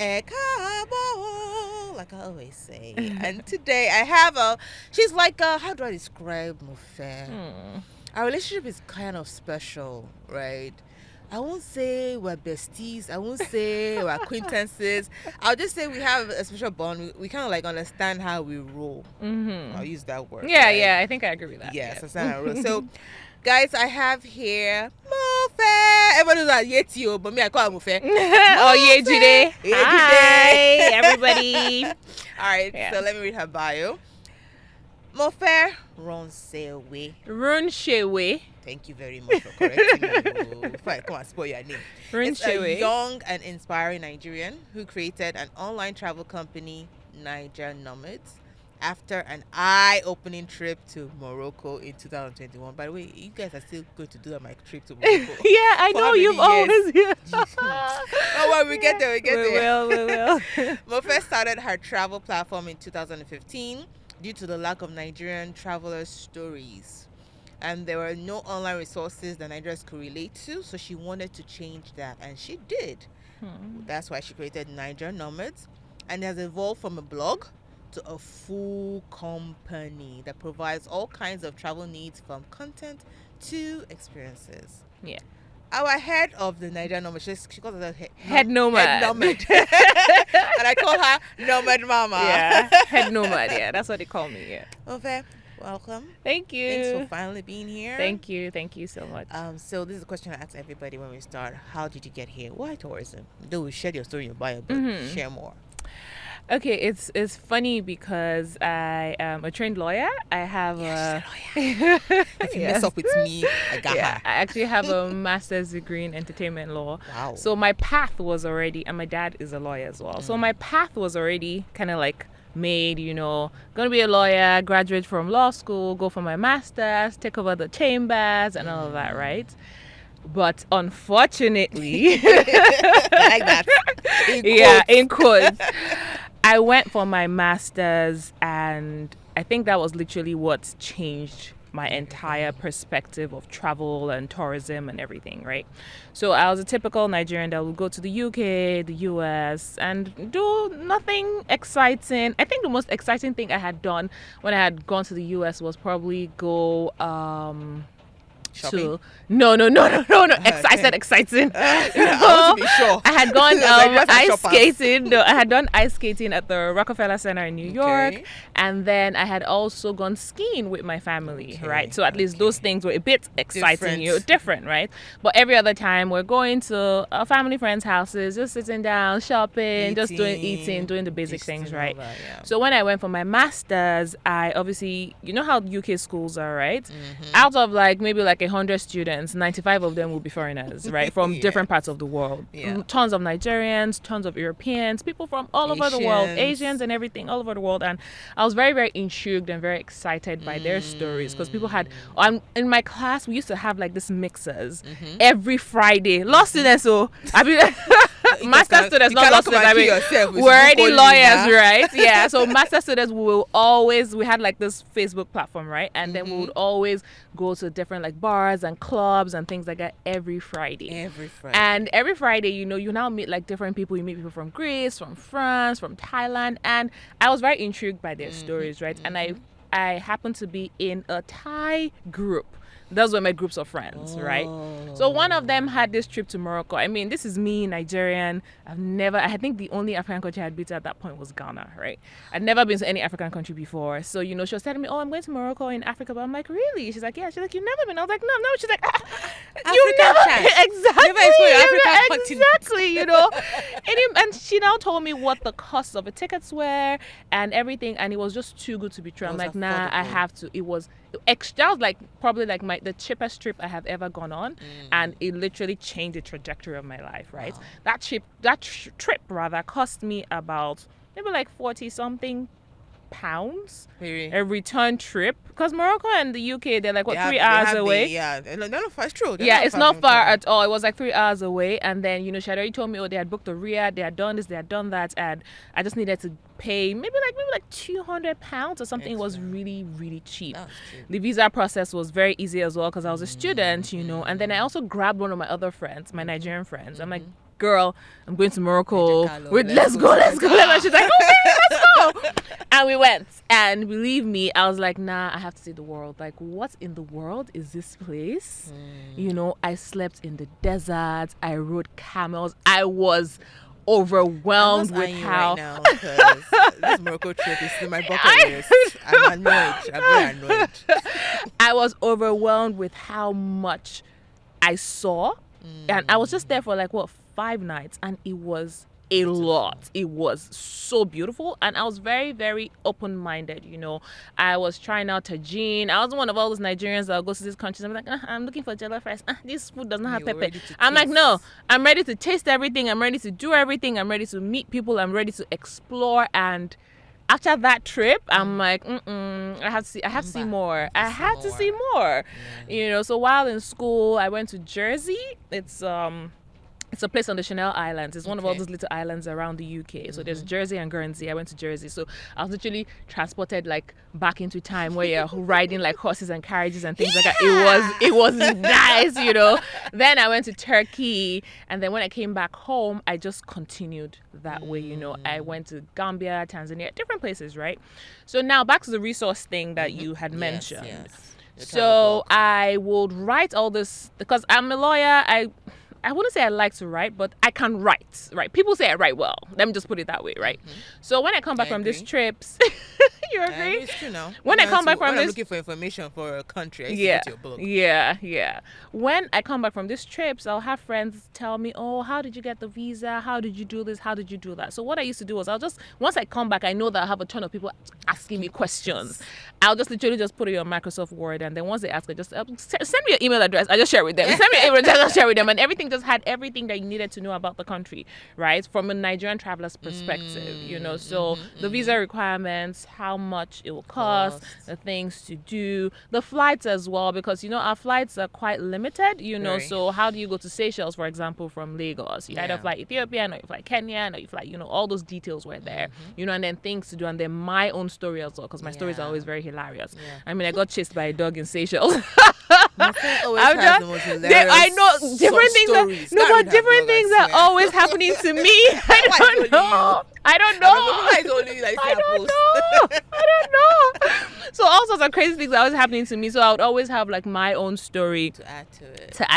Ekabo, like I always say. And today I have she's like how do I describe Mofe? Our relationship is kind of special, right? I won't say we're besties. I won't say we're acquaintances. I'll just say we have a special bond. We kind of like understand how we roll. I'll use that word. Yeah, right? yeah, I think I agree with that. Yes, understand how we roll. So, guys, I have here Mofe. Everybody knows that Yeti, but me, I call her Mofe. Oh, Yejide. Hi, everybody. All right, so let me read her bio. Mofe Runsewe. Runsewe. Thank you very much for correcting me. Before I come and spoil your name. It's a young and inspiring Nigerian who created an online travel company, Naija Nomads, after an eye-opening trip to Morocco in 2021. By the way, you guys are still going to do my trip to Morocco. Yeah, I know you've always. Oh, well, we get there. We will. Mofe started her travel platform in 2015 due to the lack of Nigerian travelers' stories. And there were no online resources that Nigerians could relate to, so she wanted to change that, and she did. That's why she created Nigerian Nomads, and it has evolved from a blog to a full company that provides all kinds of travel needs, from content to experiences. Yeah. Our head of the Nigerian Nomad, she calls herself head nomad. Head nomad. And I call her Nomad Mama. Yeah, head nomad. Yeah, that's what they call me. Yeah. Okay. Welcome. Thank you. Thanks for finally being here. Thank you so much. So this is a question I ask everybody when we start. How did you get here? Why tourism? Though we shared your story in your bio, but share more. Okay, it's funny because I am a trained lawyer. I have If you mess up with me, I got her. I actually have a master's degree in entertainment law. Wow. So my path was already, and my dad is a lawyer as well. So my path was already kind of like made, gonna be a lawyer, graduate from law school, go for my master's, take over the chambers and all of that, right? But unfortunately, I like that. In quotes. I went for my master's, and I think that was literally what changed my entire perspective of travel and tourism and everything, right? So I was a typical Nigerian that would go to the UK, the US, and do nothing exciting. I think the most exciting thing I had done when I had gone to the US was probably go shopping? No. I said exciting. I want to be sure. I had gone ice skating. No, I had done ice skating at the Rockefeller Center in New York, and then I had also gone skiing with my family, right? So at least those things were a bit exciting, different, right? But every other time we're going to our family friends' houses, just sitting down, shopping, just eating, doing the basic things, right? That, yeah. So when I went for my master's, I obviously, you know how UK schools are, right? Out of maybe 100 students, 95 of them will be foreigners, right? From different parts of the world. Tons of Nigerians, tons of Europeans, people from all over the world, Asians and everything, all over the world. And I was very, very intrigued and very excited by their stories, because people had, in my class, we used to have this mixers every Friday. Law students, so I mean, master students, not law students. I mean, we're already lawyers, right? Yeah. So master students, we had this Facebook platform, right? And then we would always go to different bars and clubs and things like that every Friday. And every Friday, you now meet different people. You meet people from Greece, from France, from Thailand, and I was very intrigued by their stories, right? And I happened to be in a Thai group. Those were my groups of friends, right? So one of them had this trip to Morocco. I mean, this is me, Nigerian. I think the only African country I had been to at that point was Ghana, right? I'd never been to any African country before. So, she was telling me, I'm going to Morocco in Africa. But I'm like, really? She's like, yeah. She's like, you've never been? I was like, no. She's like, you've never been. Exactly. And she now told me what the costs of the tickets were and everything. And it was just too good to be true. I'm like, nah, I have to. That was probably the cheapest trip I have ever gone on, and it literally changed the trajectory of my life, right? Wow. That trip cost me about maybe 40 something pounds. Really? A return trip, because Morocco and the UK, they're 3 hours away. It's true. It's not far at all. It was 3 hours away, and then she had already told me, they had booked a Riyadh, they had done this, they had done that, and I just needed to pay maybe £200 or something. It was really, really cheap. The visa process was very easy as well, because I was a student, and then I also grabbed one of my other friends, my Nigerian friends. I'm like, girl, I'm going to Morocco. Let's go. And she's like, okay, let's go. And we went. And believe me, I was like, nah, I have to see the world. Like, what in the world is this place? You know, I slept in the desert. I rode camels. I was overwhelmed with how right now, this Morocco trip is in my bucket list. I'm annoyed. I'm very annoyed. I was overwhelmed with how much I saw, and I was just there for like 5 nights, and it was a lot. It was so beautiful, and I was very, very open-minded. You know, I was trying out tagine. I was one of all those Nigerians that go to these countries. I'm like, I'm looking for jollof rice. This food does not have pepper. I'm like, no, I'm ready to taste everything. I'm ready to do everything. I'm ready to meet people. I'm ready to explore. And after that trip, I'm like, I have to see more. I had to see more. You know, so while in school, I went to Jersey. It's a place on the Channel Islands. It's one of all those little islands around the UK. So there's Jersey and Guernsey. I went to Jersey. So I was literally transported like back into time where you're riding like horses and carriages and things like that. It was nice, you know. Then I went to Turkey, and then when I came back home, I just continued that way, you know. I went to Gambia, Tanzania, different places, right? So now back to the resource thing that you had mentioned. Yes. So I would write all this because I'm a lawyer. I wouldn't say I like to write, but I can write, right? People say I write well. Let me just put it that way, right? So when I come back from these trips, you agree? It's true now. When I come back from I'm this, looking for information for a country, I used to go to your blog. Yeah. When I come back from these trips, I'll have friends tell me, oh, how did you get the visa? How did you do this? How did you do that? So what I used to do was once I come back, I know that I have a ton of people asking me questions. I'll just literally just put it on Microsoft Word, and then once they ask, I just send me your email address. I just share with them. Send me your email address, I share with them, and everything just had everything that you needed to know about the country, right? From a Nigerian traveler's perspective, you know. So the visa requirements, how much it will cost, the things to do, the flights as well, because you know our flights are quite limited, you know. So how do you go to Seychelles, for example, from Lagos? You either fly Ethiopian or you fly Kenyan or you fly, you know, all those details were there, you know, and then things to do, and then my own story as well, because my stories are always very hilarious. I mean, I got chased by a dog in Seychelles. My friend always has the most hilarious I know different things. Different things are always happening to me. I don't know. I don't know. So all sorts of crazy things are always happening to me. So I would always have like my own story to add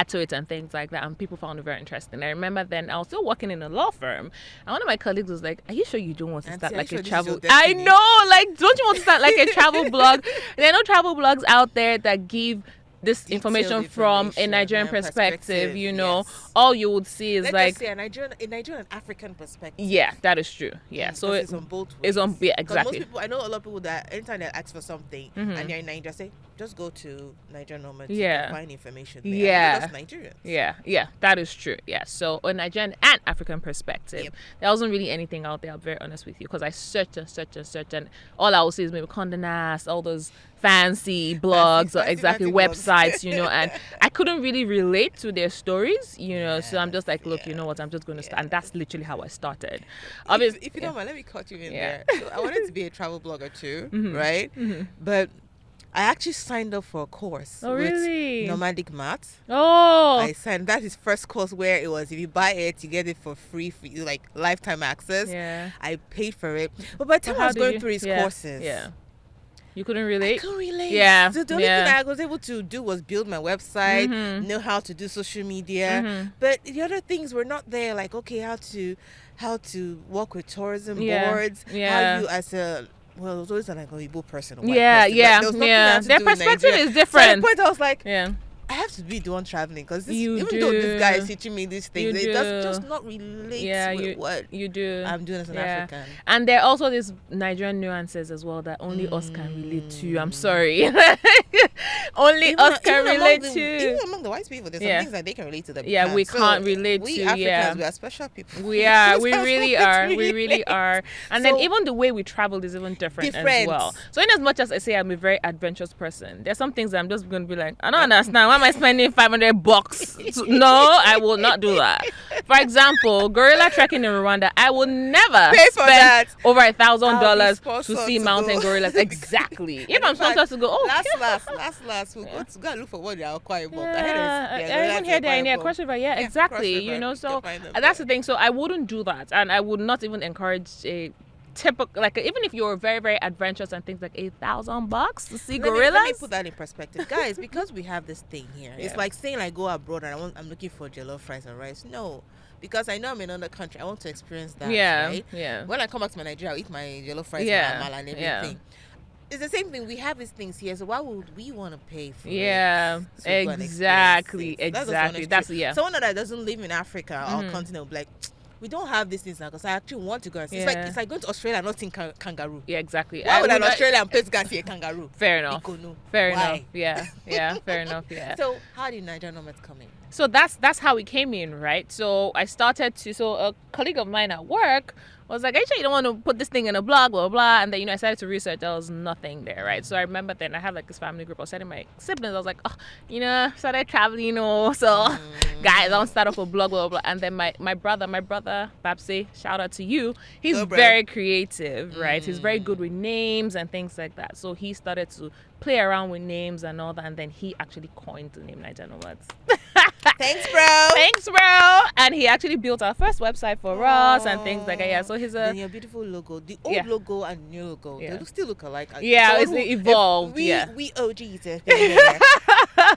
to it and things like that. And people found it very interesting. I remember then I was still working in a law firm, and one of my colleagues was like, "Are you sure you don't want to start like a travel?" I know, like, don't you want to start like a travel blog? There are no travel blogs out there that give this information from a Nigerian perspective, you know. All you would see is Let's say a Nigerian and African perspective. Yeah, that is true. Yeah, so it's on both ways. Exactly. Most people, I know a lot of people that anytime they ask for something and you're in Nigeria, say just go to Naija Nomads. Yeah, to find information there. That's Nigerians. Yeah, that is true. Yeah, so a Nigerian and African perspective, there wasn't really anything out there. I'm very honest with you, because I searched, and all I will see is maybe Condé Nast, all those fancy blogs or exactly websites, you know, and I couldn't really relate to their stories, you know. So I'm just like, look, you know what, I'm just going to start, and that's literally how I started. If you don't mind, let me cut you in there. So I wanted to be a travel blogger too, right? But I actually signed up for a course with Nomadic Maths. I signed. That is first course where it was, if you buy it, you get it for free, like lifetime access. I paid for it, but by the time I was going through his courses, you couldn't relate? I couldn't relate. Yeah. So the only thing I was able to do was build my website, know how to do social media. But the other things were not there, like, okay, how to work with tourism boards, how you as a, well, it was always like a Igbo person, a white person. Their perspective is different. So at the point I was like, I have to be the one traveling, because even though this guy is teaching me these things, it does just not relate with what I'm doing as an African. And there are also these Nigerian nuances as well that only us can relate to. I'm sorry. Only us can relate to. Even among the white people, there's some things that they can relate to. That we can't relate to. We Africans, we are special people. We are. We really are. We really are. And then even the way we traveled is even different as well. So in as much as I say I'm a very adventurous person, there's some things that I'm just going to be like, I don't understand. Why am I spending $500? No, I will not do that. For example, gorilla trekking in Rwanda, I will never Pay for spend that. over $1,000 sponsored to see to mountain go. gorillas. Exactly. If I'm In fact, sponsored to go, last, we'll go and look for what they are acquiring. I even hear they're near Cross River. Yeah, exactly. Cross River, You know, you so can find them that's there. the thing. So I wouldn't do that, and I would not even encourage a typical, like, even if you're very, very adventurous and things, like $1,000 to see gorillas. Let me put that in perspective, guys. Because we have this thing here, Yeah. it's like saying I go abroad and I'm looking for jollof rice and rice. No, because I know I'm in another country. I want to experience that. Yeah, right? yeah. When I come back to my Nigeria, I'll eat my jollof rice Yeah, and amala and everything. yeah. It's the same thing. We have these things here, so why would we want to pay for Yeah, it? To go and exactly, experience it? That's just exactly. honest That's truth. yeah. Someone that doesn't live in Africa or continent will be like, we don't have these things now because I actually want to go and see. Yeah. It's like going to Australia and not seeing kangaroo. Yeah, exactly. Why would an would- Australian pay to go and see a kangaroo? Fair enough. Ikonu. Fair Why? enough. Yeah, fair enough. Yeah. So how did Naija Nomads come in? So that's how we came in, right? So I started to, so a colleague of mine at work was like, "Are you sure you don't want to put this thing in a blog, blah, blah, blah?" And then, I started to research. There was nothing there, right? So I remember then I had like this family group. I was telling my siblings, I was like, "Oh, started traveling, so guys, I want to start off a blog, blah, blah, blah." And then my brother, Babsi, shout out to you. He's Go, bro. very creative, right? He's very good with names and things like that. So he started to play around with names and all that. And then he actually coined the name Naija Nomads. Thanks, bro. Thanks, bro. And he actually built our first website for us and things like that. Yeah, so he's Then your beautiful logo, the old Yeah. logo and new logo, Yeah. they still look alike. Yeah, Someone it's who- evolved, if yeah. we OGs.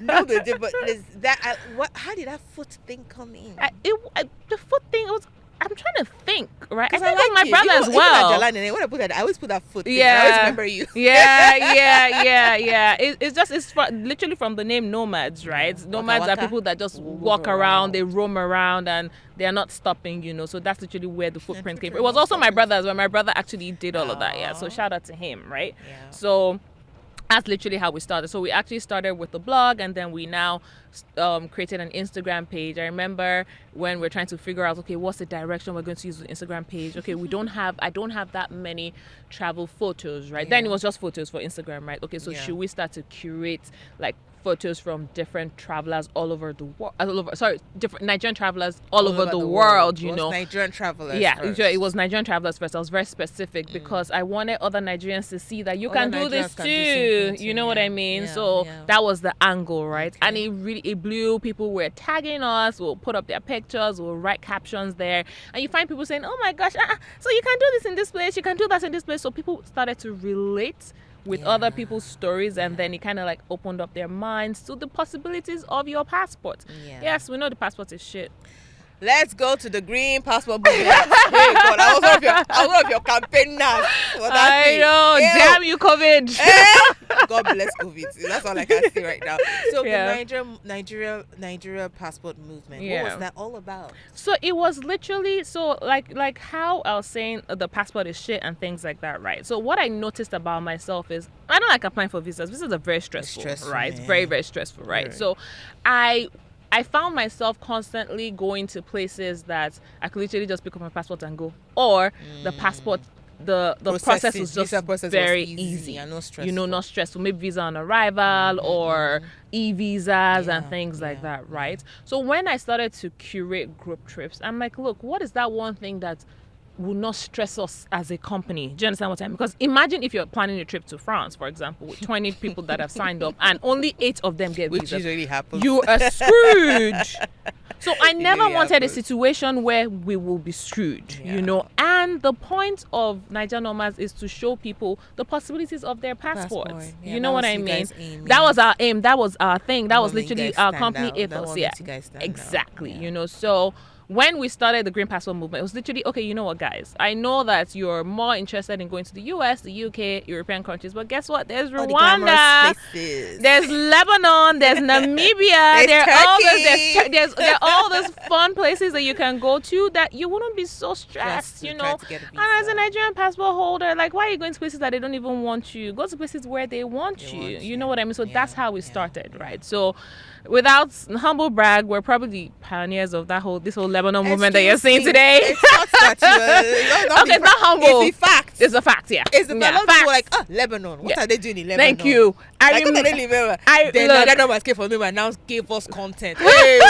No, they did, but there's that. How did that foot thing come in? the foot thing was. I'm trying to think, right? I 'Cause think it was my it. brother Even- as even well. at Jalan, and when I put that, I always put that foot. Thing. I Yeah. always remember you. Yeah. It's literally from the name nomads, right? Yeah. Nomads Waka are waka. people that just Move walk around, around. they roam around, and they are not stopping, So that's literally where the footprint came from. It was footprint, also my footprint. brother as well. My brother actually did all of that, yeah. So Aw. shout out to him, right? Yeah. So that's literally how we started. So we actually started with the blog, and then we now created an Instagram page. I remember when we're trying to figure out, okay, what's the direction we're going to use the Instagram page? Okay, I don't have that many travel photos, right? Then it was just photos for Instagram, right? Okay, so Yeah. should we start to curate like photos from different travelers all over the world? Different Nigerian travelers all over the world, It was Nigerian travelers. Yeah, first. it was Nigerian travelers first. I was very specific because I wanted other Nigerians to see that you Other can do this Nigerians can do same too. thing too, You know what yeah, I mean? yeah, So yeah. that was the angle, right? And Okay. it blew. People were tagging us. We'll put up their pictures. We'll write captions there, and you find people saying, "Oh my gosh, so you can do this in this place. You can do that in this place." So people started to relate with other people's stories, and then it kind of like opened up their minds to the possibilities of your passport. Yeah. Yes, we know the passport is shit. Let's go to the green passport movement. Hey, God, I was one of your campaigners. For that I thing. know. Ew. Damn you, COVID. God bless COVID. That's all I can say right now. So Yeah. the Nigeria passport movement. Yeah. What was that all about? So it was literally like how I was saying the passport is shit and things like that, right? So what I noticed about myself is I don't like applying for visas. Visas are very stressful, right? man. Very, very stressful, right? Very. So I found myself constantly going to places that I could literally just pick up my passport and go, or the passport. The process was Visa just process was very easy easy. and not stressful. Not stressful. Maybe visa on arrival or e-visas Yeah, and things like yeah, that, right? So when I started to curate group trips, I'm like, look, what is that one thing that will not stress us as a company? Do you understand what I mean? Because imagine if you're planning a trip to France, for example, with 20 people that have signed up and only 8 of them get Which visas. usually happens. You are screwed. So I never really wanted a happens. situation where we will be screwed, Yeah. And the point of Naija Nomads is to show people the possibilities of their passports. Passport. Yeah, You know that what was I you mean? guys' aim, That yeah. was our aim. That was our thing. That was That one made you literally guys our stand company out. That ethos. one Yeah, makes you guys stand out. exactly. Yeah. So when we started the Green Passport movement, it was literally, okay, you know what, guys? I know that you're more interested in going to the US, the UK, European countries, but guess what? There's All the Rwanda. glamorous places. There's Lebanon, there's Namibia, There's Turkey. there are all those fun places that you can go to that you wouldn't be so stressed, to try to get a And as a visa. Nigerian passport holder, like, why are you going to places that they don't even want you? Go to places where they want They you. want You know what I mean? So Yeah, that's how we yeah, started, yeah. right? So without humble brag, we're probably pioneers of this whole Lebanon movement that you're seeing today. It's not that Okay, it's not humble. It's the fact. fact. It's a fact, yeah. It's a yeah, fact. A lot of people were like, Lebanon. What are they doing in Lebanon? Thank you. I remember. Then Naija Nomads came from them and now gave us content. Hey,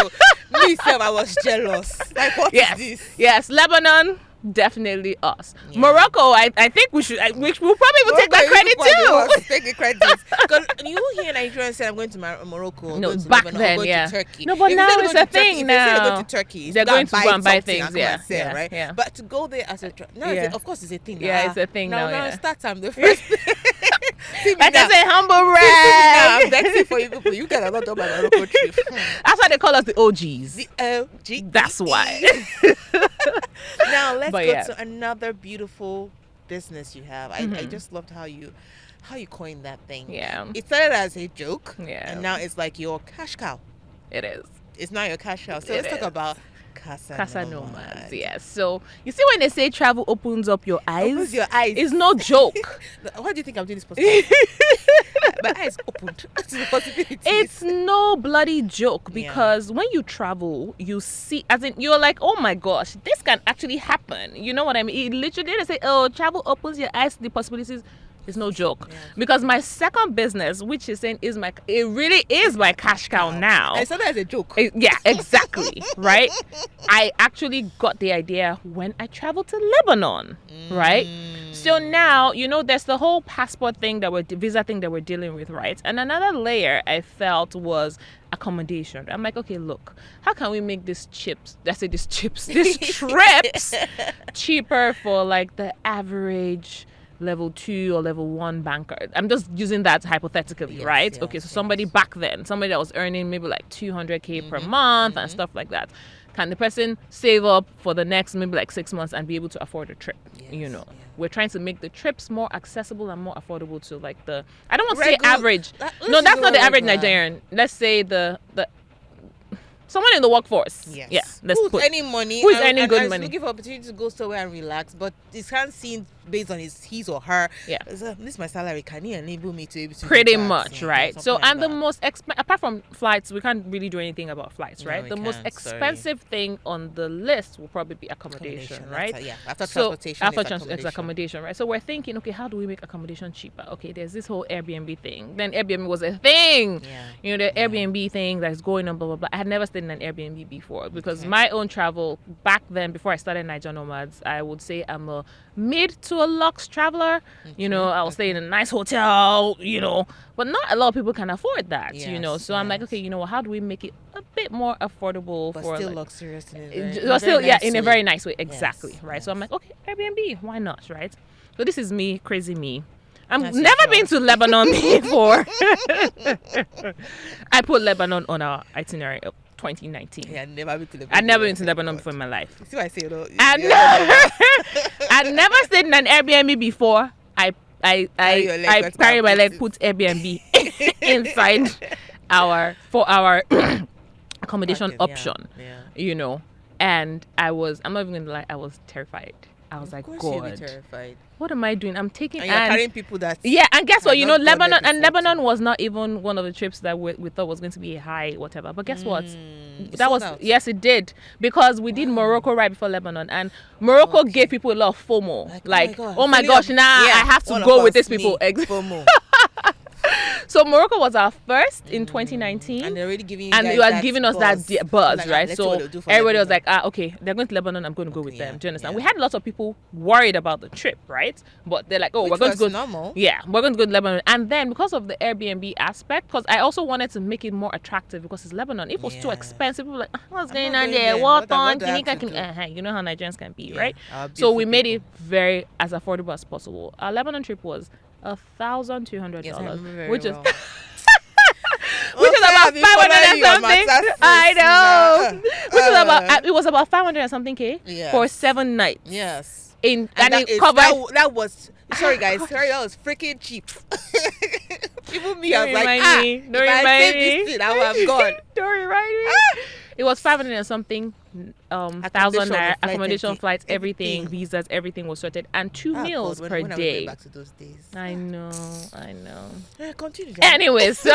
myself, I was jealous. Like, what is this? Yes, Lebanon. Definitely us. Yeah. Morocco, I think we should. We'll probably take that credit too. Take the credit because you hear Nigerians say, "I'm going to Morocco." No, going to back Lebanon, then, going yeah. to Turkey. No, but now it's a thing now. If they go to Turkey, they're going to go and buy things, right? Yeah. But to go there as a of course, it's a thing. Yeah, it's a thing now. Now, start time the first. Like I say, humble rag. I'm begging for you people. You guys are not done my Morocco trip. That's why they call us the OGs. The OG. That's why. Now let's go to another beautiful business you have. I just loved how you coined that thing. Yeah. It started as a joke. Yeah. And now it's like your cash cow. It is. It's not your cash cow. So let's talk about Casa Nomads. Yes. So you see when they say travel opens up your eyes, it's no joke. Why do you think I'm doing this podcast? My eyes opened to the possibilities. It's no bloody joke because when you travel, you see, as in you're like, oh my gosh, this can actually happen. You know what I mean? It literally they say, oh, travel opens your eyes to the possibilities. It's no joke because my second business, which is saying it really is my cash cow now. I saw that as a joke. Yeah, exactly. Right. I actually got the idea when I traveled to Lebanon. Right. So now there's the whole passport thing visa thing that we're dealing with, right? And another layer I felt was accommodation. I'm like, okay, look, how can we make these trips cheaper for like the average level 2 or level 1 banker? I'm just using that hypothetically, right? Okay, so somebody back then, somebody that was earning maybe like 200k per month and stuff like that, can the person save up for the next maybe like 6 months and be able to afford a trip? We're trying to make the trips more accessible and more affordable to like I don't want to say average. No, that's not the average Nigerian. Let's say the someone in the workforce. Yes. Yeah. Who's earning money. Who's earning good money. Looking for opportunity to go somewhere and relax, but it can't seem based on his or her. Yeah. This is my salary. Can you enable me to be able to pretty do that? much, right? So like and the most apart from flights, we can't really do anything about flights, right? The most expensive thing on the list will probably be accommodation, right? After transportation, it's accommodation, right? So we're thinking, okay, how do we make accommodation cheaper? Okay, there's this whole Airbnb thing. Then Airbnb was a thing. Yeah. The Airbnb thing that's going on, blah blah blah. I had never stayed in an Airbnb before because my own travel back then, before I started Naija Nomads, I would say I'm a mid to a luxe traveler. I will stay in a nice hotel, but not a lot of people can afford that, So I'm like, okay, how do we make it a bit more affordable but for still like, luxurious in a very nice way. Exactly. Right. Yes. So I'm like, okay, Airbnb, why not? Right. So this is me, crazy me. I've never been to Lebanon before. I put Lebanon on our itinerary of 2019. Yeah, I've never been to Lebanon before in my life. See what I say? I've never stayed in an Airbnb before. I carry my leg, put Airbnb inside our accommodation option. And I'm not even gonna lie, I was terrified. I was like, God, terrified. What am I doing? I'm taking and you're carrying people that and guess what? Lebanon was not even one of the trips that we thought was going to be a high whatever. But guess what? That was out. Yes, it did, because we did Morocco right before Lebanon, and Morocco gave people a lot of FOMO. Like oh my gosh, I have to go with these people. FOMO. So Morocco was our first in 2019, and they're already giving you and it was giving us that buzz, like, right? So everybody was like, okay, they're going to Lebanon, I'm going to go with them. Do you understand? We had lots of people worried about the trip, right? But they're like, oh, we're going to go. Normal. Yeah, we're going to go to Lebanon, and then because of the Airbnb aspect, because I also wanted to make it more attractive because it's Lebanon. If it was too expensive, people were like, what's going on there? What on? You know how Nigerians can be, right? So we made it very as affordable as possible. Our Lebanon trip was $1,200, which is which is about 500 and something. I know. Which is about it was about 500 and something K for 7 nights. Yes. And it covered. That was sorry guys. Sorry, that was freaking cheap. Even me, I was like, if I save this thing, I would have gone. Don't remind me. It was 500 and something 1,000 naira, accommodation, flights, everything, everything. visas, everything was sorted, and 2 meals God, per when day. I went back to those days. I know. Continue. Anyway, so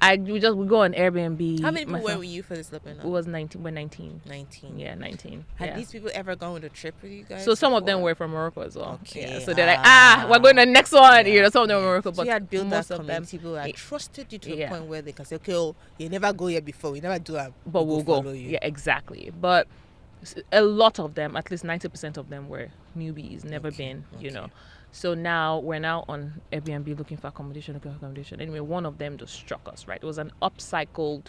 we go on Airbnb. How many people were with you for this Lebanon? It was 19. We're 19. 19. Yeah, 19. Had these people ever gone on a trip with you guys? So some of them were from Morocco as well. Okay. Yeah, so they're like, we're going to the next one. You know, some of them were Morocco, but so you had built most that of them, community. People had trusted you to a point where they can say, okay, oh, you never go here before. We never do it. But we'll go. Yeah, exactly. But a lot of them, at least 90% of them, were newbies, never been, you know. So now we're on Airbnb looking for accommodation. Anyway, one of them just struck us, right? It was an upcycled,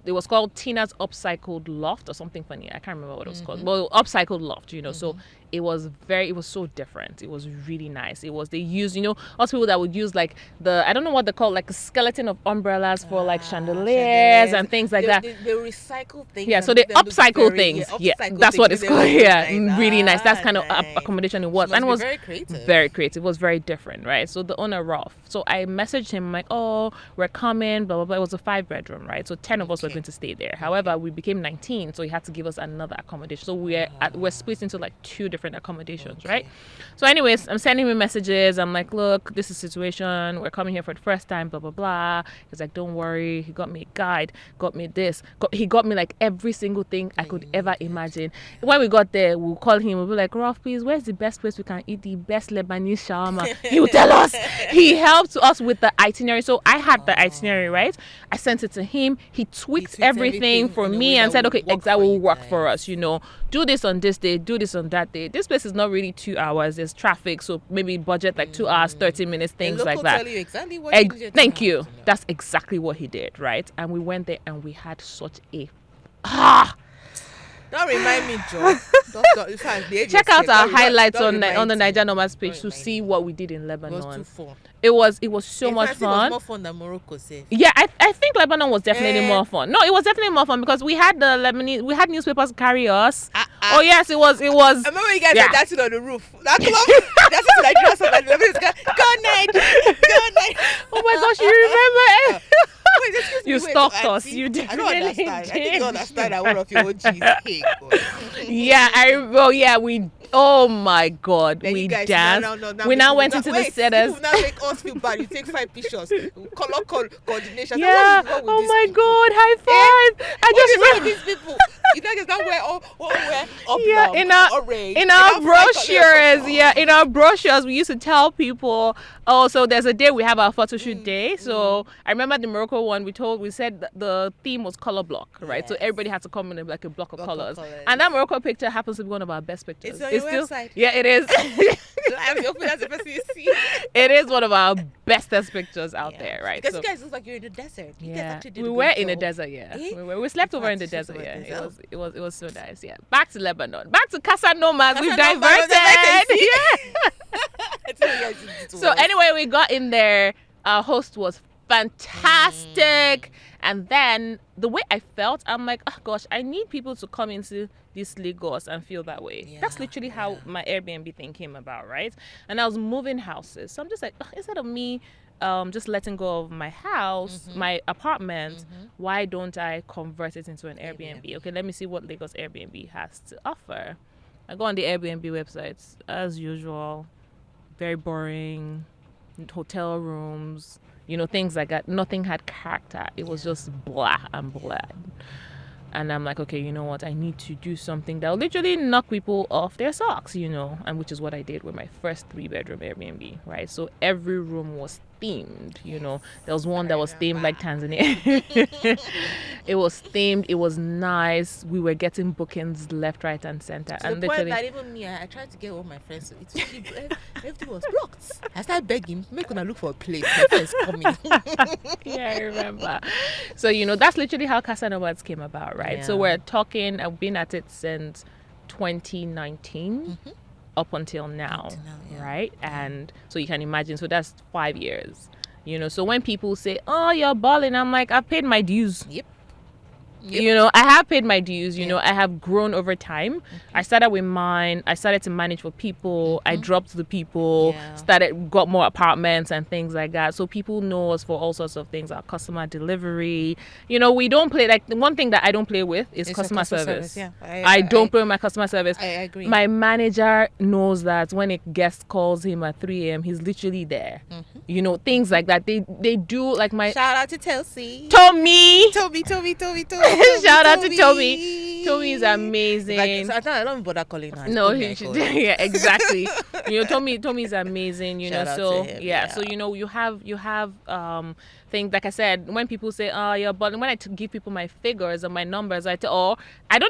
it was called Tina's Upcycled Loft or something funny. I can't remember what it was called. Well, upcycled loft, you know. So it was so different. It was really nice. They used, you know, us people that would use like I don't know what they call, like a skeleton of umbrellas for like chandeliers and things like that. They recycle things. Yeah, so they upcycle things. Yeah, that's what it's called. Yeah, really nice. That's kind of accommodation it was. And it was very creative. Very creative. It was very different, right? So the owner, Rolf. So I messaged him, I'm like, oh, we're coming, blah, blah, blah. It was a 5-bedroom, right? So 10 of us were going to stay there. However, we became 19, so he had to give us another accommodation. So we're split into like 2 different accommodations, right? So anyways, I'm sending him messages. I'm like, look, this is the situation. We're coming here for the first time, blah, blah, blah. He's like, don't worry. He got me a guide, got me this. He got me like every single thing I could ever imagine. When we got there, we'll call him. We'll be like, Rolf, please, where's the best place we can eat the best Lebanese shawarma? He will tell us. He helped us with the itinerary. So I had the itinerary, right? I sent it to him. He tweaked everything for me and said, okay, that will work for us, you know. Do this on this day, do this on that day. This place is not really 2 hours. There's traffic, so maybe budget like 2 hours, 30 minutes, things like that. Tell you exactly what you needed. Thank you. That's exactly what he did, right? And we went there and we had such a Don't remind me, Joe. Check out our highlights on the Naija Nomads page to see what we did in Lebanon. It was too fun. It was so much fun. It was more fun than Morocco, safe. Yeah, I think Lebanon was definitely more fun. No, it was definitely more fun because we had we had newspapers carry us. Oh yes, it was. I remember when you guys were dancing on the roof. That club, that's like Nigerians and Lebanese. Go night. Oh my gosh, you remember? Wait, excuse me. You stalked us. You did. I don't understand. I think you understand that one of your OGs. Yeah, we. Oh my God, we danced. We now went into the setters. Now make us feel bad. You take 5 pictures. Color coordination. Yeah. Oh my God, high five. I just remember these people. You guys don't wear in our brochures. Yeah, in our brochures, we used to tell people, oh, so there's a day we have our photo shoot day. So I remember the Morocco one. We said the theme was color block, right? Yes. So everybody had to come in like a block of colors. And that Morocco picture happens to be one of our best pictures. It's on your website. Yeah, it is. It is one of our bestest pictures out there, right? Because you guys look like you're in the desert. We were in the desert. Yeah, we slept over in the desert. Yeah, it was so nice. Yeah, back to Lebanon, back to Casa Nomads. We've diverted. Yeah. So anyway, we got in there. Our host was fantastic. And then the way I felt, I'm like, oh gosh, I need people to come into this Lagos and feel that way. Yeah, that's literally how my Airbnb thing came about, right? And I was moving houses. So I'm just like, instead of me just letting go of my house, my apartment, why don't I convert it into an Airbnb? Okay, let me see what Lagos Airbnb has to offer. I go on the Airbnb websites, as usual, very boring, hotel rooms, you know, things like that. Nothing had character. It was just blah and blah. And I'm like, okay, you know what? I need to do something that will literally knock people off their socks, you know, and which is what I did with my first 3-bedroom Airbnb, right? So every room was themed, you know. There was one that was themed like Tanzania. It was themed. It was nice. We were getting bookings left, right, and center. To the point that even me, I tried to get all my friends. So everything was blocked. I started begging, make una look for a place. My friends coming. Yeah, I remember. So, you know, that's literally how Casa Nomads came about, right? Yeah. So we're talking. I've been at it since 2019. Up until now, right? And so you can imagine, so that's 5 years, you know. So when people say, oh, you're balling, I'm like, I've paid my dues. Yep. I have paid my dues. I have grown over time. I started with mine. I started to manage for people. I dropped the people. Got more apartments and things like that. So people know us for all sorts of things. Our customer delivery. We don't play, like, the one thing that I don't play with is customer service. Yeah, I don't play with my customer service. I agree. My manager knows that when a guest calls him at 3 a.m., he's literally there. Things like that. They do, like, my... Shout out to Toby. Toby. Shout out to Toby. Toby is amazing. I don't even bother calling her. No, he should. Yeah, exactly. Toby is amazing. Shout out so to him, yeah. So you have things, like I said, when people say, oh yeah, but when I give people my figures and my numbers, I don't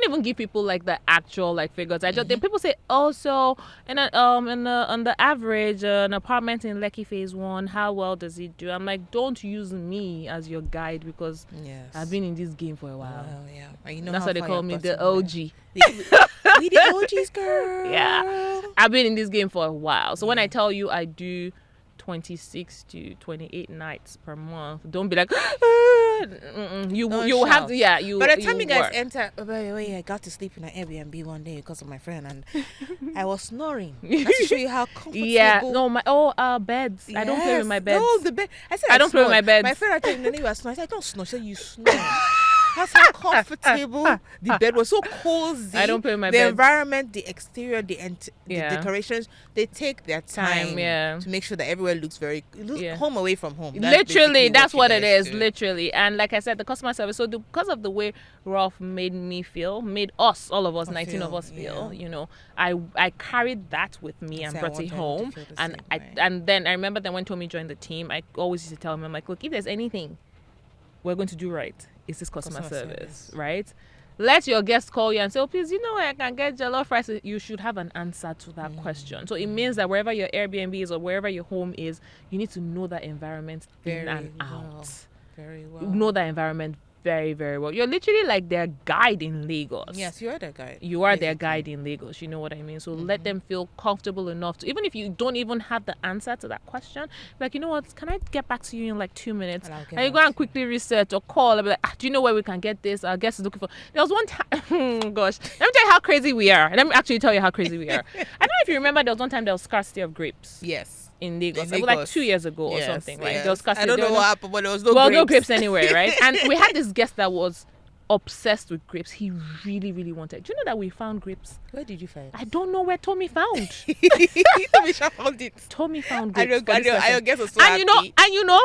even give people like the actual like figures. I just then people say, oh, so on the average, an apartment in Lekki Phase 1, how well does it do? I'm like, don't use me as your guide, because I've been in this game for a while. That's why they call me the OG. We the OGs, girl. Yeah, I've been in this game for a while. So when I tell you I do 26 to 28 nights per month, don't be like, you have to, by the time you guys enter, by the way, I got to sleep in an Airbnb one day because of my friend, and I was snoring. That's to show you how comfortable. Beds. I don't play with my beds. No, the bed. I said I don't play with my beds. My friend, I told him, you were snoring. I said, I don't snore. She said, you snore. That's how comfortable the bed was. So cozy. I don't play with my bed. The bed. environment, the exterior, the decorations, they take their time to make sure that everywhere looks home away from home. Literally, that's what it is. Literally. And like I said, the customer service. So because of the way Rolf made all of us, 19 of us feel, I carried that with me and brought it home. And then I remember that when Tommy joined the team, I always used to tell him, I'm like, look, if there's anything we're going to do right, it's this customer service, right? Let your guests call you and say, oh, please, where I can get jollof rice. You should have an answer to that question. So it means that wherever your Airbnb is or wherever your home is, you need to know that environment in and out. Very well. Know that environment very, very well. You're literally like their guide in Lagos. Yes, you are their guide. You are their guide in Lagos. You know what I mean? So let them feel comfortable enough to, even if you don't even have the answer to that question, like, you know what, can I get back to you in like 2 minutes? And you go and quickly research or call and be like, do you know where we can get this? Our guest is looking for. There was one time, gosh, let me tell you how crazy we are. Let me actually tell you how crazy we are. I don't know if you remember, there was one time there was scarcity of grapes. Yes. In Lagos. It was like 2 years ago or something. Like there was scarcity. I don't know what happened, but there was no grapes anywhere, right? And we had this guest that was obsessed with grapes. He really, really wanted. Do you know that we found grapes? Where did you find it? I don't know where Tommy found. Tommy found it. Tommy found grapes. I guess was so happy.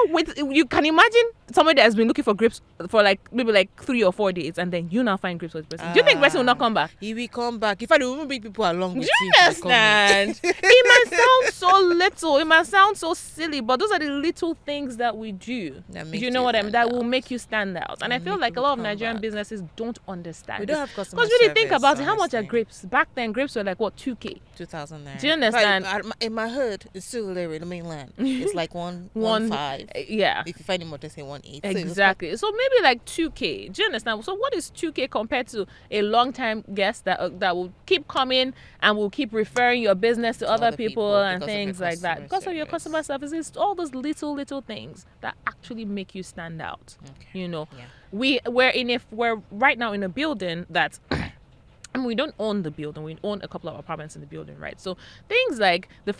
With you can imagine somebody that has been looking for grapes for like maybe like 3 or 4 days, and then you now find grapes for this person. Do you think the person will not come back? He will come back. If I don't even bring people along with you, understand? It might sound so little. It might sound so silly, but those are the little things that we do. You know what I mean? That will make you stand out. And I feel like a lot of Nigerian businesses don't understand. We don't have customer service. Because really think about it, how much are grapes? Back then, grapes were like, what, 2K? 2009. Do you understand? In my hood, it's still there in the mainland. It's like 1.5. Yeah. If you find it more, they say 1.8. Exactly. So maybe like 2K. Do you understand? So what is 2K compared to a long-time guest that will keep coming and will keep referring your business to other people and things like that? Because of your customer service, it's all those little things that actually make you stand out. Okay. We're right now in a building that we don't own the building. We own a couple of apartments in the building, right? So things like the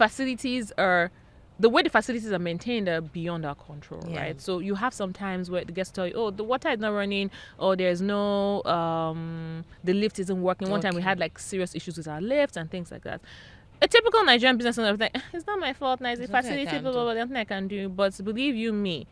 way the facilities are maintained are beyond our control, right? So you have some times where the guests tell you, oh, the water is not running, or there's no, the lift isn't working. One time we had like serious issues with our lift and things like that. A typical Nigerian business owner is like, it's not my fault, it's the facility, blah, blah, blah, nothing I can do. But believe you me,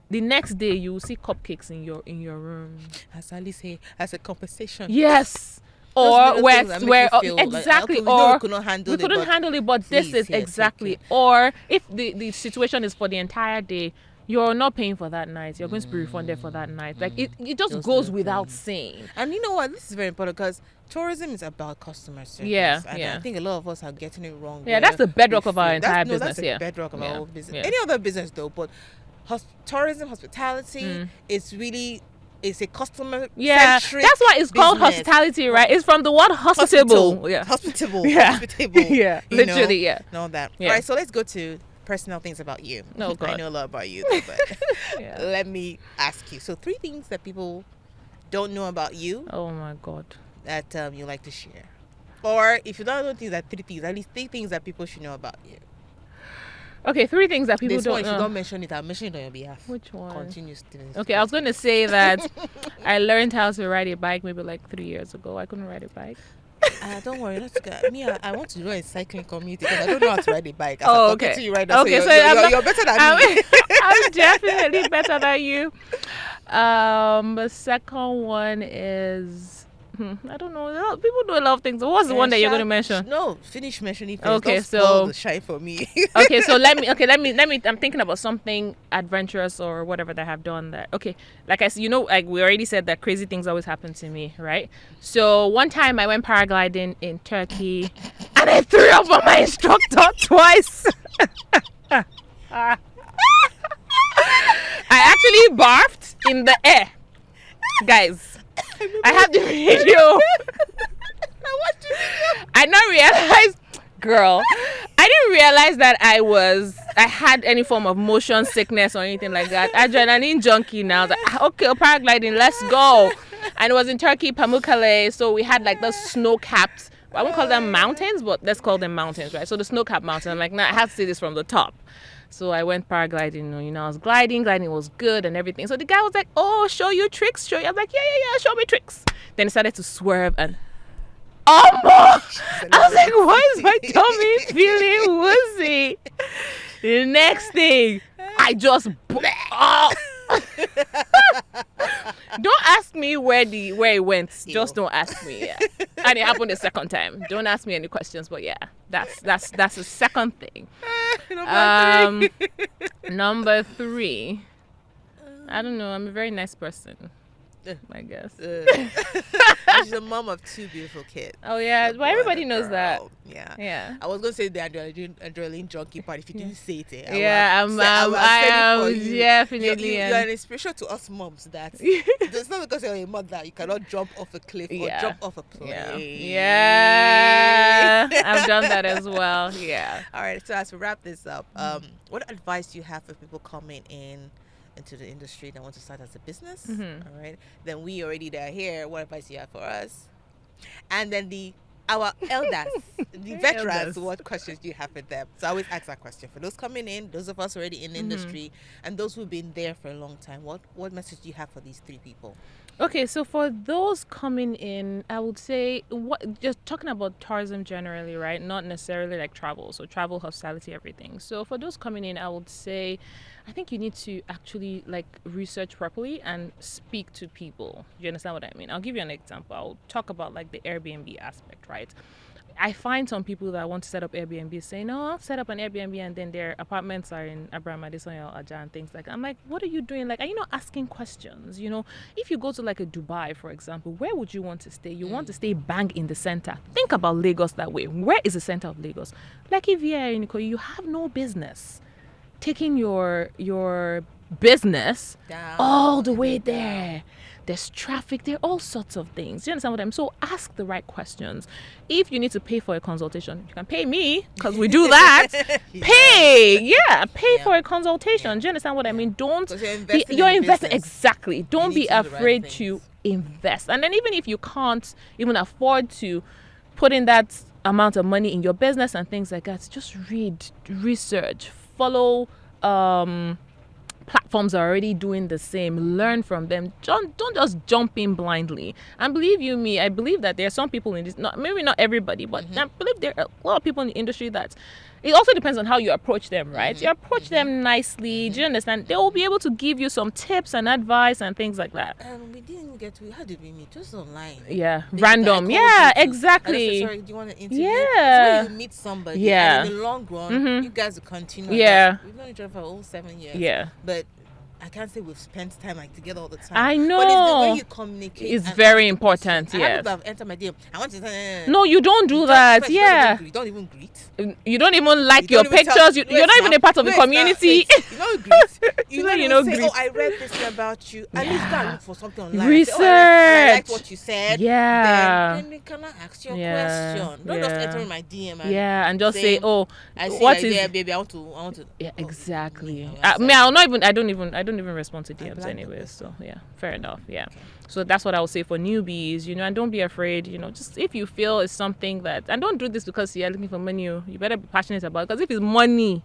the next day you will see cupcakes in your room. As Ali say, as a compensation. Yes. Or where exactly, like, or we couldn't handle it, but this is exactly. Or if the situation is for the entire day, you're not paying for that night. You're going to be refunded for that night. Like it just goes without saying. And you know what? This is very important because tourism is about customer service. I think a lot of us are getting it wrong. Yeah, that's the bedrock of our entire business. That's the bedrock of our whole business. Any other business though, but tourism, hospitality, it's a customer centric. Yeah, that's why it's called hospitality, right? It's from the word hospitable. Hospitable. Yeah, literally, Know that. All right, so let's go to personal things about you. No, God. I know a lot about you, but let me ask you. So 3 things that people don't know about you Oh my God. that you like to share? Or if you don't know things, that 3 things, at least 3 things that people should know about you. Okay, 3 things that people This don't one, if you know. don't mention it, I'll mention it on your behalf. Which one? Continue. Okay, I was going to say that I learned how to ride a bike maybe like 3 years ago. I couldn't ride a bike. Don't worry, that's good. Me, I want to join a cycling community because I don't know how to ride a bike. As Oh, I'm okay. talking to you right now, Okay, so so you're better than me. I'm definitely better than you. The second one is I don't know. People do a lot of things. What's the one that you're going to mention? No, finish mentioning first. Okay, Don't so spoil the shine for me. Okay, so let me. I'm thinking about something adventurous or whatever that I have done. That okay, like I said, like we already said that crazy things always happen to me, right? So one time I went paragliding in Turkey, and I threw up on my instructor twice. I actually barfed in the air, guys. I have the video. I not realized, girl. I didn't realize that I had any form of motion sickness or anything like that. Adrenaline junkie now. I was like, okay, paragliding, let's go. And it was in Turkey, Pamukkale. So we had like those snow-capped, I won't call them mountains, but let's call them mountains, right? So the snow-capped mountain. I'm like, nah, I have to see this from the top. So I went paragliding, I was gliding was good and everything. So the guy was like, oh, show you tricks, show you. I was like, yeah, show me tricks. Then he started to swerve and, I was like, why is my tummy feeling woozy? The next thing, I just, don't ask me where it went. Just don't ask me. Yeah. And it happened the second time. Don't ask me any questions. But yeah, that's the second thing. Number 3. I don't know. I'm a very nice person, I guess. She's a mom of 2 beautiful kids. Oh yeah, but everybody knows that. Yeah. I was gonna say the adrenaline junkie part. If you didn't say it, I am definitely. You're an inspiration to us moms. That it's not because you're a mother you cannot jump off a cliff or jump off a plane. Yeah. I've done that as well. Yeah. All right. So as we wrap this up, what advice do you have for people coming into the industry that want to start as a business? All right, then we already there here. What advice do you have for us? And then our elders, the veterans, what questions do you have for them? So I always ask that question for those coming in, those of us already in the industry, and those who've been there for a long time. What message do you have for these 3 people? Okay, so for those coming in, I would say just talking about tourism generally, right? Not necessarily like travel. So travel, hospitality, everything. So for those coming in, I would say, I think you need to actually like research properly and speak to people. Do you understand what I mean? I'll give you an example. I'll talk about like the Airbnb aspect, right? I find some people that want to set up Airbnb saying, no, I'll set up an Airbnb and then their apartments are in Abraham Adesoya or Aja and things like that. I'm like, what are you doing? Like, are you not asking questions? If you go to like a Dubai, for example, where would you want to stay? You want to stay bang in the center. Think about Lagos that way. Where is the center of Lagos? Like if you have no business taking your business down, all the way there. There's traffic, there are all sorts of things. Do you understand what I'm saying? So ask the right questions. If you need to pay for a consultation, you can pay me because we do that. Pay for a consultation. Do you understand what I mean? You're investing exactly. Don't be afraid to invest. And then even if you can't even afford to put in that amount of money in your business and things like that, just read, research, follow platforms are already doing the same. Learn from them. Don't just jump in blindly. And believe you me, I believe that there are some people in this, maybe not everybody, but I believe there are a lot of people in the industry that it also depends on how you approach them, right? You approach them nicely. Do you understand? They will be able to give you some tips and advice and things like that. We didn't get to, how did we meet? Just online. Yeah, random. Yeah, exactly. Sorry, do you want to interview? Yeah. So you meet somebody. Yeah. And in the long run, you guys will continue. Yeah. We've known each other for all 7 years. Yeah. But I can't say we've spent time like together all the time. I know. But it's the way you communicate. It's very important. Yes. I have entered my DM. I want to. No, you don't do that. Yeah. You don't even greet. You don't even like your pictures. You're not even a part of the community. You don't greet. You don't greet. say, oh, I read this about you. At least go and look for something online. Research. Say, I like what you said. Yeah. Then they cannot ask you a question. Don't just enter in my DM. And just say, oh, I see what you're is there, baby? I want to. Yeah, exactly. I I'll not even. I don't even don't even respond to DMs anyways. So yeah, fair enough. Yeah. Okay. So that's what I would say for newbies, and don't be afraid, just if you feel it's something that, and don't do this because you're looking for money, you better be passionate about it, because if it's money,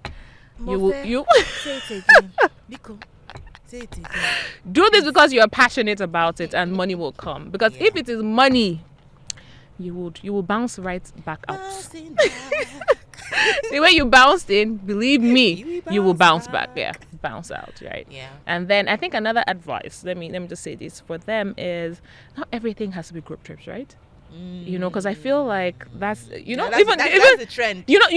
Mofe, you say it again. Biko, say it again. Do this because you're passionate about it, and money will come. Because if it is money, you will bounce right back out. The way you bounced in, believe me, you will bounce back. Yeah, bounce out, right? Yeah. And then I think another advice, let me just say this for them, is not everything has to be group trips, right? Because I feel like that's that's the trend. But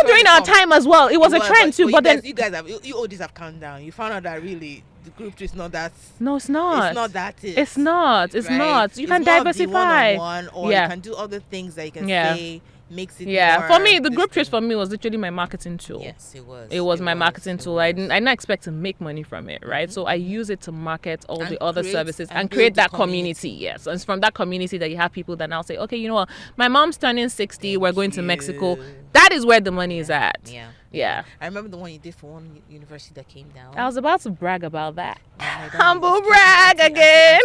during our time as well, it was a trend too. But then you guys have you all these have calmed down. You found out that really the group trip is not that. No, it's not. It's not that. It's not. It's right? not. You can diversify. Or you can do other things that you can say. Makes it more for me, the group trips for me was literally my marketing tool. Yes, it was. It was my marketing tool. I didn't expect to make money from it, right? So I use it to market all the other services and create that community. Yes, and it's from that community that you have people that now say, okay, you know what, my mom's turning 60. We're going to Mexico. That is where the money is at. Yeah. I remember the one you did for one university that came down. I was about to brag about that. Humble brag again.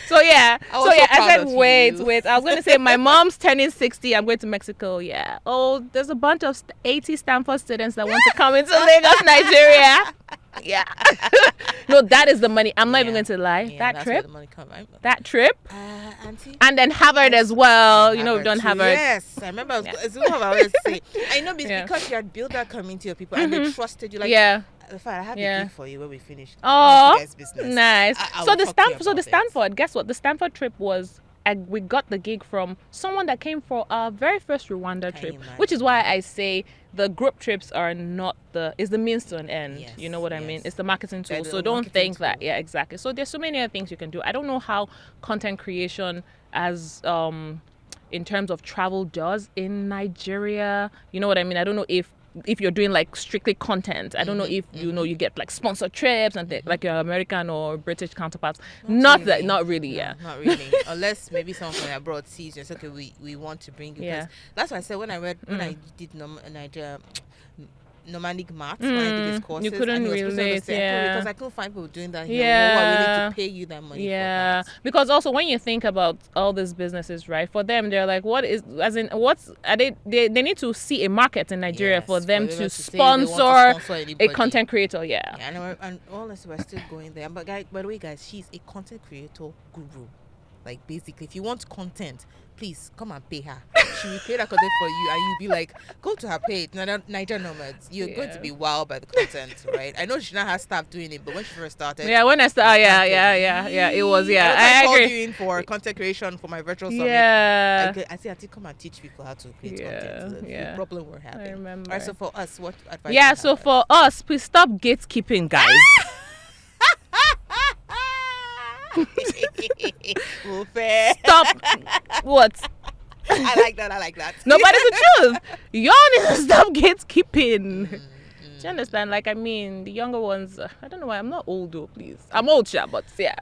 So I said, wait. I was going to say my mom's turning 60. I'm going to Mexico. Yeah. Oh, there's a bunch of 80 Stanford students that want to come into Lagos, Nigeria. Yeah. No, that is the money. I'm not even going to lie. That trip. That trip. Auntie. And then Harvard as well. We've done Harvard. Yes, I remember. It's what I always say. I know because you had built that community of people and they trusted you. Like, if I have a gift for you when we finish. Oh, nice. So the Stanford. Guess what? The Stanford trip was. We got the gig from someone that came for our very first Rwanda trip, which is why I say the group trips are not is the means to an end. Yes, you know what I mean? It's the marketing tool. So don't think that. Yeah, exactly. So there's so many other things you can do. I don't know how content creation as in terms of travel does in Nigeria. You know what I mean? I don't know if you're doing like strictly content. I don't know if you get like sponsored trips and like your American or British counterparts. Not really. Not really. Unless maybe someone from abroad sees you and says, okay, we want to bring you. Yeah. That's why I said when I did Nigeria nomadic maths when I did these courses, you couldn't relate, because I couldn't find people doing that here. Who are willing to pay you that money for that. Because also when you think about all these businesses, right, for them they're like, they need to see a market in Nigeria for them to sponsor a content creator. And honestly, we're still going there. But by the way, guys, she's a content creator guru. Like, basically, if you want content, please come and pay her. She will create a content for you, and you'll be like, go to her page, Naija Nomads. You're going to be wowed by the content, right? I know she now has staff doing it, but when she first started, when I started, it was. I called agree. you in for content creation for my virtual summit. I said, come and teach people how to create content. The problem we're having. I remember. All right, so for us, what advice? So for us, please stop gatekeeping, guys. Stop. What? I like that. No, but it's the truth. Y'all need to stop gatekeeping. Do you understand? Like, I mean, the younger ones, I don't know why. I'm not old though, please. I'm old, but yeah.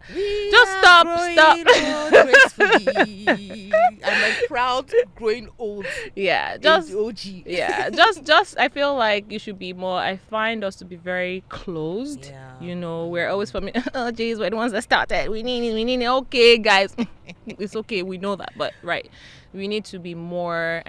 Just stop. I'm like proud growing old. Just OG. Just I feel like you should be more. I find us to be very closed. We're always from oh geez, we're the ones that started. We need it. Okay, guys. It's okay, we know that, but right. We need to be more,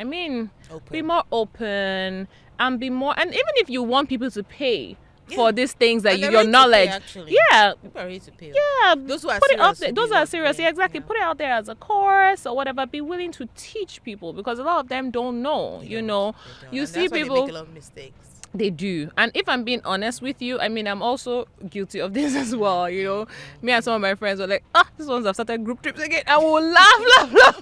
be more open and be more, and even if you want people to pay for these things that your knowledge, people are ready to pay. Those who are put serious, it out there. Those are serious. Exactly. Put it out there as a course or whatever. Be willing to teach people because a lot of them don't know. You see people. They make a lot of mistakes. They do. And if I'm being honest with you, I'm also guilty of this as well. Me and some of my friends were like, these ones have started group trips again. I will laugh.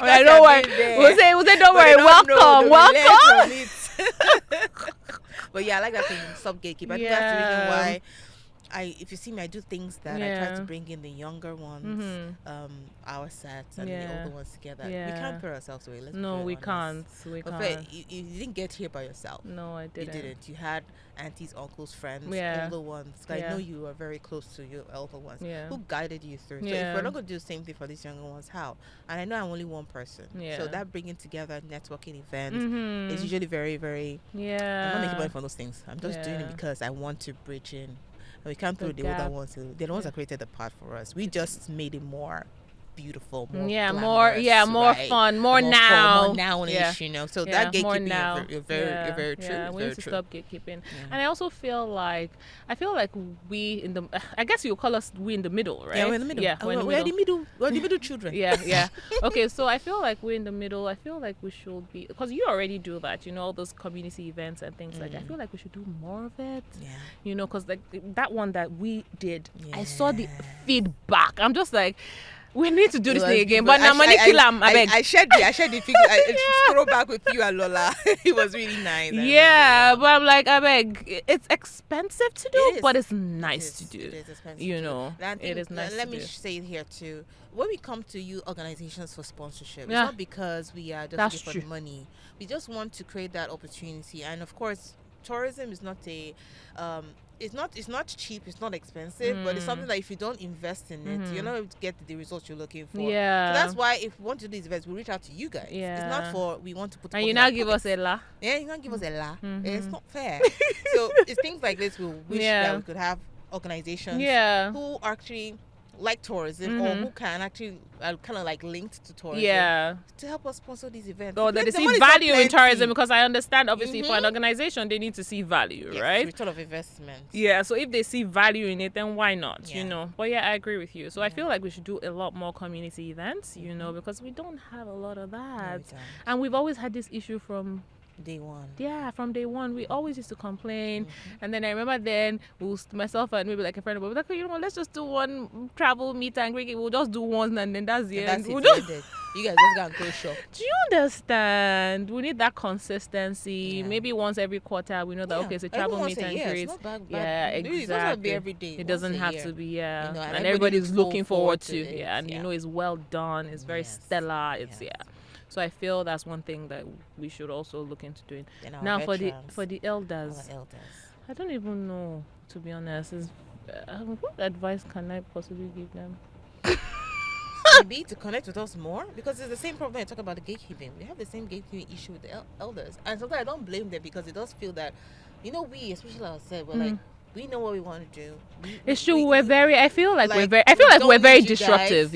I know why. We'll say, don't worry, welcome. But I like that thing, stop gatekeeping. I think that's the reason why if you see me, I do things that I try to bring in the younger ones, our sets, and the older ones together. We can't throw ourselves away. No, we can't. We can't. You didn't get here by yourself. No, I didn't. You didn't. You had aunties, uncles, friends, older ones. I know you were very close to your elder ones who guided you through. So if we're not going to do the same thing for these younger ones, how? And I know I'm only one person. So that bringing together networking events is usually very, very... I'm not making money from those things. I'm just doing it because I want to bridge in. And we can't throw the older ones. They're the ones that created the path for us. We just made it more beautiful, more more fun, more now, now-ish, So that gatekeeping, now. You're very true. Yeah, we need to stop gatekeeping. And I also feel like we in the, I guess you call us we in the middle, right? Yeah, we're in the middle. Yeah, we're the middle. We're the middle children. Yeah. Okay, so I feel like we're in the middle. I feel like we should be, because you already do that, all those community events and things like that. I feel like we should do more of it. Yeah. Because like that one that we did, I saw the feedback. I'm just like, we need to do this thing again, but now money kill him. I shared the figure. I scroll back with you and Lola. It was really nice. But I'm like, I beg, it's expensive to do, but it's nice to do. It is expensive. It is nice. Let me say it here too. When we come to you organizations for sponsorship, it's not because we are just looking for the money. We just want to create that opportunity, and of course, tourism is not a it's not cheap, it's not expensive, but it's something that if you don't invest in it, you're not able to get the results you're looking for. So that's why if we want to do these events, we reach out to you guys. It's not for we want to put. And you now give us a la. Yeah, you not give us a la. It's not fair. So it's things like this we wish that we could have organizations who actually like tourism or who can actually kind of like linked to tourism to help us sponsor these events. Or that they see value in tourism, because I understand obviously for an organization they need to see value, right? Return of investment. Yeah, so if they see value in it, then why not? But I agree with you. So I feel like we should do a lot more community events, because we don't have a lot of that. And we've always had this issue from day one. Yeah, from day one. We always used to complain. And then I remember myself and maybe like a friend of mine, like, let's just do one travel meet and greet. We'll just do one and then that's the end. You guys just go and go shop. Do you understand? We need that consistency. Maybe once every quarter we know that okay, it's a travel meet and greet. Exactly. It doesn't have to be every day. It doesn't have to be, and everybody's looking forward to it. And it's well done. It's very stellar. It's So I feel that's one thing that we should also look into doing. Now for the elders, I don't even know, to be honest. What advice can I possibly give them? Maybe to connect with us more, because it's the same problem I talk about the gatekeeping. We have the same gatekeeping issue with the elders, and sometimes I don't blame them because it does feel that, we, especially ourselves, we're like, we know what we want to do. It's true. I feel like we're very disruptive.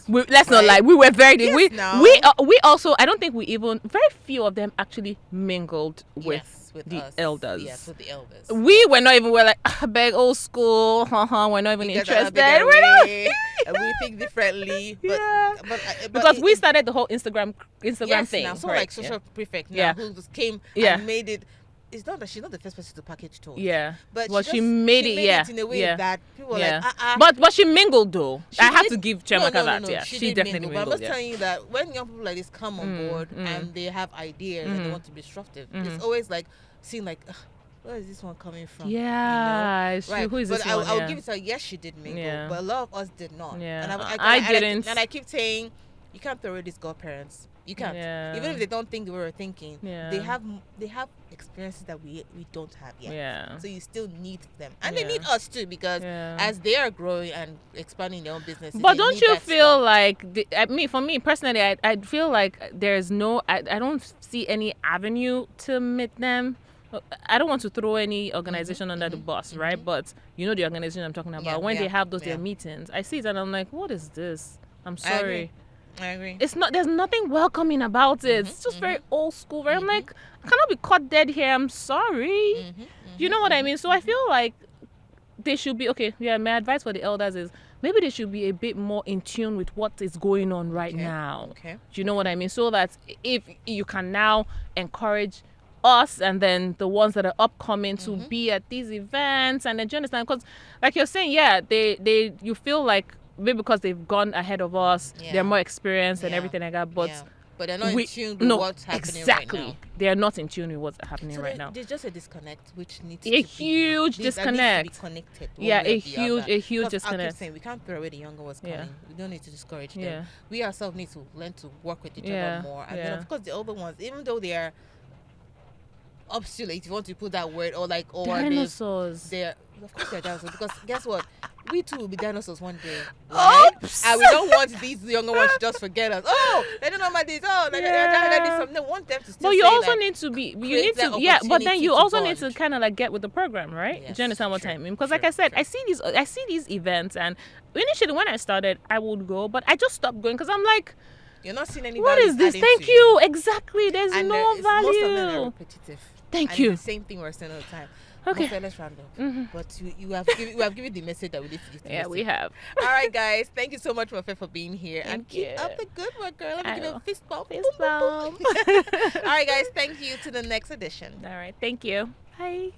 Let's not lie. We were very. We also. I don't think we even. Very few of them actually mingled with the elders. Yes, with the elders. We were not even. We're like beg old school. We're not even interested. We think differently. But because we started the whole Instagram thing. Now, so like social prefect now who just came and made it. It's not that she's not the first person to package tours. But she made it in a way that people were like, But she mingled though. I have to give Chiamaka that. Yeah, she definitely mingled. But I'm just telling you that when young people like this come on board and they have ideas and they want to be disruptive, it's always like seeing like, where is this one coming from? It's true. Who is this one? But I'll give it to her. Yes, she did mingle, but a lot of us did not. And I didn't. And I keep saying, you can't throw away these godparents. You can't. Even if they don't think the way we're thinking, they have experiences that we don't have yet. So you still need them, and they need us too, because as they are growing and expanding their own businesses. But don't you feel like for me personally, I feel like there's no. I don't see any avenue to meet them. I don't want to throw any organization under the bus, right? But the organization I'm talking about. When they have their meetings, I see it and I'm like, what is this? I'm sorry. I agree. It's not. There's nothing welcoming about it. It's just very old school. Very. I'm like, I cannot be caught dead here. I'm sorry. You know what I mean? So I feel like they should be okay. Yeah, my advice for the elders is maybe they should be a bit more in tune with what is going on right now. Do you know what I mean? So that if you can now encourage us and then the ones that are upcoming to be at these events, and then do you understand? Because like you're saying, you feel like maybe because they've gone ahead of us, they're more experienced and everything like that. But But they're not in tune with what's happening right now. They are not in tune with what's happening right now. There's just a disconnect, which needs a huge disconnect. Needs to be connected. Yeah, a huge disconnect. I'm saying we can't throw away the younger ones coming. We don't need to discourage them. Yeah. We ourselves need to learn to work with each other more. And then of course the older ones, even though they are obsolete, if you want to put that word, or dinosaurs. They're of course they're dinosaurs, because guess what? We too will be dinosaurs one day. Right? Oops. And we don't want these younger ones to just forget us. Oh, they don't know about this. Oh, they want them to still. But you say also need to be. You need to. But then you also need to kind of like get with the program, right? Yes, do you understand what I mean? Because like I said, I see these events, and initially when I started, I would go, but I just stopped going because I'm like, you're not seeing any. What is this? Thank you. Exactly. There's no value. Most of them are repetitive. Thank you. The same thing we're saying all the time. Okay. Mofe, let's round up. Mm-hmm. But we have given the message that we need to give. Yeah, we have. All right, guys. Thank you so much, Mofe, for being here. Thank you. Keep up the good work, girl. Let me give you a fist bump. Fist bump. All right, guys. Thank you. To the next edition. All right. Thank you. Bye.